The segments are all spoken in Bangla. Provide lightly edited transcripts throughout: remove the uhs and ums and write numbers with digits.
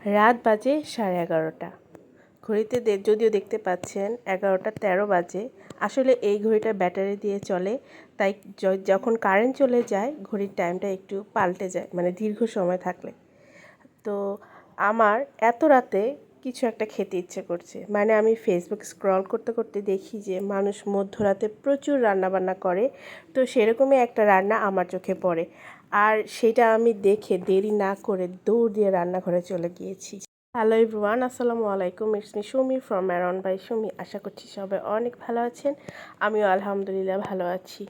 রাত বাজে 11:30। ঘড়িতে যদিও দেখতে পাচ্ছেন 11:13 বাজে। আসলে এই ঘড়িটা ব্যাটারি দিয়ে চলে, তাই যখন কারেন্ট চলে যায় ঘড়ির টাইমটা একটু পাল্টে যায়, মানে দীর্ঘ সময় থাকলে। তো আমার এত রাতে কিছু একটা খেতে ইচ্ছে করছে, মানে আমি ফেসবুক স্ক্রল করতে করতে দেখি যে মানুষ মধ্যরাতে প্রচুর রান্নাবান্না করে। তো সেরকমই একটা রান্না আমার চোখে পড়ে, আর সেটা আমি দেখে দেরি না করে দৌড় দিয়ে রান্নাঘরে চলে গিয়েছি। হ্যালো এভরিওয়ান, আসসালামু আলাইকুম। It's me Sumi from around by Sumi. আশা করছি সবাই অনেক ভালো আছেন। আমিও আলহামদুলিল্লাহ ভালো আছি।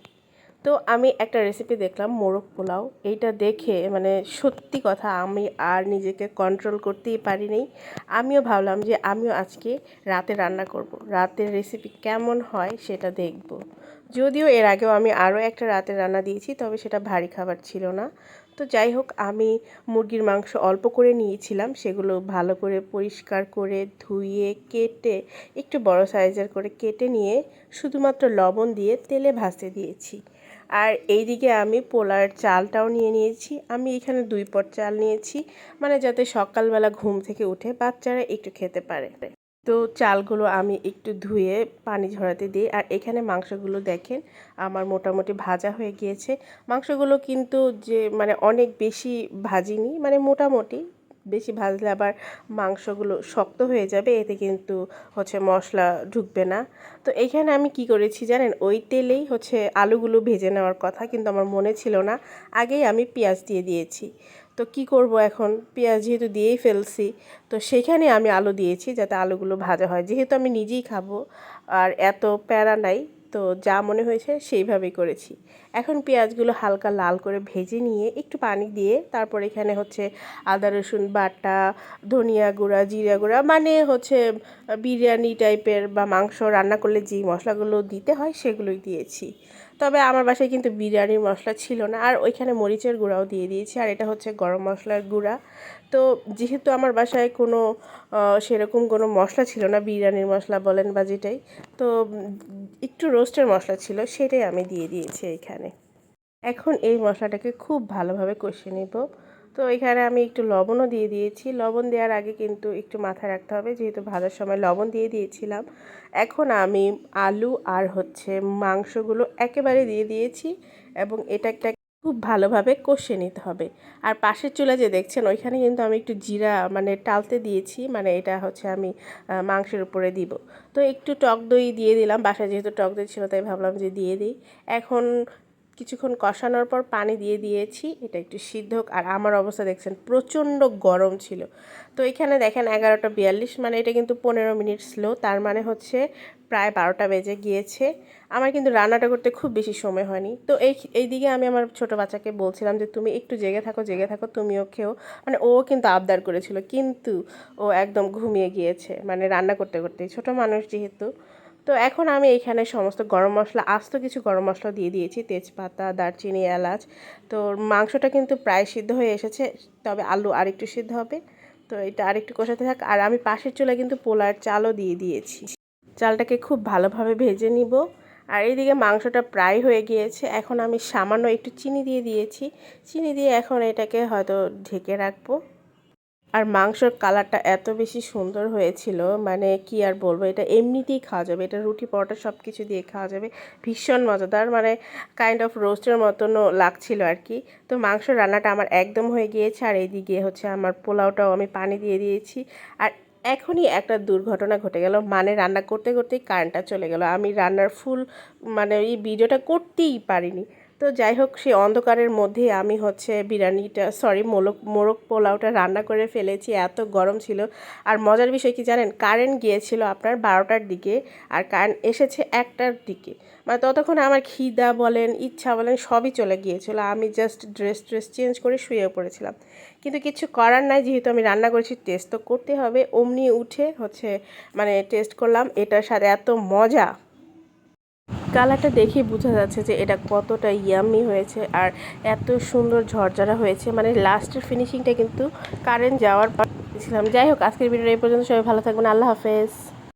তো আমি একটা রেসিপি দেখলাম, মোরগ পোলাও। এইটা দেখে মানে সত্যি কথা আমি আর নিজেকে কন্ট্রোল করতেই পারিনি। আমিও ভাবলাম যে আমিও আজকে রাতে রান্না করব, রাতের রেসিপি কেমন হয় সেটা দেখব। যদিও এর আগেও আমি আরও একটা রাতে রান্না দিয়েছি, তবে সেটা ভারী খাবার ছিল না। তো যাই হোক, আমি মুরগির মাংস অল্প করে নিয়েছিলাম, সেগুলো ভালো করে পরিষ্কার করে ধুয়ে কেটে একটু বড় সাইজের করে কেটে নিয়ে শুধুমাত্র লবণ দিয়ে তেলে ভাজতে দিয়েছি। আর এইদিকে আমি পোলার চালটাও নিয়ে নিয়েছি। আমি এখানে 2 পট চাল নিয়েছি, মানে যাতে সকালবেলা ঘুম থেকে উঠে বাচ্চারা একটু খেতে পারে। তো চালগুলো আমি একটু ধুয়ে পানি ঝরাতে দিই। আর এখানে মাংসগুলো দেখেন আমার মোটামুটি ভাজা হয়ে গিয়েছে। মাংসগুলো কিন্তু যে মানে অনেক বেশি ভাজিনি, মানে মোটামুটি। বেশি ভাজলে আবার মাংসগুলো শক্ত হয়ে যাবে, এতে কিন্তু মশলা ঢুকবে না। তো এইখানে আমি কি করেছি জানেন, ওই তেলেই আলুগুলো ভেজে নেওয়ার কথা, কিন্তু আমার মনে ছিল না। আগেই আমি পেঁয়াজ দিয়ে দিয়েছি। তো কি করব এখন, পেঁয়াজ যেহেতু দিয়েই ফেলছি, তো সেখানে আমি আলু দিয়েছি যাতে আলুগুলো ভাজা হয়। যেহেতু আমি নিজেই খাবো আর এত প্যারা নাই, তো যা মনে হয়েছে সেইভাবেই করেছি। এখন পেঁয়াজগুলো হালকা লাল করে ভেজে নিয়ে একটু পানি দিয়ে তারপর এখানে আদা রসুন বাটা, ধনিয়া গুঁড়া, জিরা গুঁড়া, মানে বিরিয়ানি টাইপের বা মাংস রান্না করলে যেই মশলাগুলো দিতে হয় সেগুলোই দিয়েছি। তবে আমার বাসায় কিন্তু বিরিয়ানির মশলা ছিল না, আর ওইখানে মরিচের গুঁড়াও দিয়ে দিয়েছি। আর এটা গরম মশলার গুঁড়া। তো যেহেতু আমার বাসায় কোনো সেরকম কোনো মশলা ছিল না, বিরিয়ানির মশলা বলেন বা যেটাই, তো একটু রোস্টের মশলা ছিল, সেটাই আমি দিয়ে দিয়েছি এখানে। এখন এই মশলাটাকে খুব ভালোভাবে কষিয়ে নেব। তো এখানে আমি একটু লবণও দিয়ে দিয়েছি। লবণ দেওয়ার আগে কিন্তু একটু মাথায় রাখতে হবে, যেহেতু ভাজার সময় লবণ দিয়ে দিয়েছিলাম। এখন আমি আলু আর মাংসগুলো একেবারে দিয়ে দিয়েছি, এবং এটা একটা খুব ভালোভাবে কষিয়ে নিতে হবে। আর পাশের চুলা যে দেখছেন, ওইখানে কিন্তু আমি একটু জিরা মানে টালতে দিয়েছি, মানে এটা আমি মাংসের উপরে দিব। তো একটু টক দই দিয়ে দিলাম, বাসায় যেহেতু টক দই ছিল তাই ভাবলাম যে দিয়ে দিই। এখন কিছুক্ষণ কষানোর পর পানি দিয়ে দিয়েছি, এটা একটু সিদ্ধ হোক। আর আমার অবস্থা দেখছেন প্রচণ্ড গরম ছিল। তো এখানে দেখেন 11:42, মানে এটা কিন্তু 15 মিনিট স্লো, তার মানে প্রায় 12টা বেজে গিয়েছে। আমার কিন্তু রান্নাটা করতে খুব বেশি সময় হয়নি। তো এইদিকে আমি আমার ছোটো বাচ্চাকে বলছিলাম যে তুমি একটু জেগে থাকো, তুমিও খেও। মানে ও কিন্তু আবদার করেছিল, কিন্তু ও একদম ঘুমিয়ে গিয়েছে, মানে রান্না করতে করতে, ছোটো মানুষ যেহেতু। তো এখন আমি এখানে সমস্ত গরম মশলা, আস্ত কিছু গরম মশলা দিয়ে দিয়েছি, তেজপাতা, দারচিনি, এলাচ। তো মাংসটা কিন্তু প্রায় সিদ্ধ হয়ে এসেছে, তবে আলু আরেকটু সিদ্ধ হবে। তো এটা আরেকটু কষাতে থাক। আর আমি পাশের চুলায় কিন্তু পোলার চালও দিয়ে দিয়েছি। চালটাকে খুব ভালোভাবে ভেজে নিব। আর এইদিকে মাংসটা প্রায় হয়ে গিয়েছে। এখন আমি সামান্য একটু চিনি দিয়ে দিয়েছি। চিনি দিয়ে এখন এটাকে হয়তো ঢেকে রাখবো। আর মাংসর কালারটা এত বেশি সুন্দর হয়েছিল, মানে কি আর বলবো, এটা এমনিতেই খাওয়া যাবে, এটা রুটি পরোটা সব কিছু দিয়ে খাওয়া যাবে। ভীষণ মজাদার, মানে কাইন্ড অফ রোস্টের মতনও লাগছিল আর কি। তো মাংস রান্নাটা আমার একদম হয়ে গিয়েছে। আর এইদিকে আমার পোলাওটাও আমি পানি দিয়ে দিয়েছি। আর এখনই একটা দুর্ঘটনা ঘটে গেল, মানে রান্না করতে করতেই কারেন্টটা চলে গেল। আমি রান্নার ফুল মানে এই ভিডিওটা করতেই পারিনি। তো যাই হোক, সেই অন্ধকারের মধ্যেই আমি বিরিয়ানিটা মোরগ পোলাওটা রান্না করে ফেলেছি। এত গরম ছিল। আর মজার বিষয় কি জানেন, কারেন্ট গিয়েছিল আপনার 12টার দিকে, আর কারেন্ট এসেছে 1টার দিকে। মানে ততক্ষণ আমার খিদা বলেন, ইচ্ছা বলেন, সবই চলে গিয়েছিল। আমি জাস্ট ড্রেস চেঞ্জ করে শুয়ে পড়েছিলাম। কিন্তু কিছু করার নাই, যেহেতু আমি রান্না করেছি, টেস্ট তো করতে হবে। অমনি উঠে মানে টেস্ট করলাম, এটার সাথে এত মজা। কালারটা দেখেই বোঝা যাচ্ছে যে এটা কতটা ইয়াম্মি হয়েছে, আর এত সুন্দর ঝরঝরা হয়েছে। মানে লাস্টের ফিনিশিংটা কিন্তু কারেন্ট যাওয়ার পর ছিলাম। যাই হোক, আজকের ভিডিওটা এই পর্যন্ত। সবাই ভালো থাকবেন। আল্লাহ হাফেজ।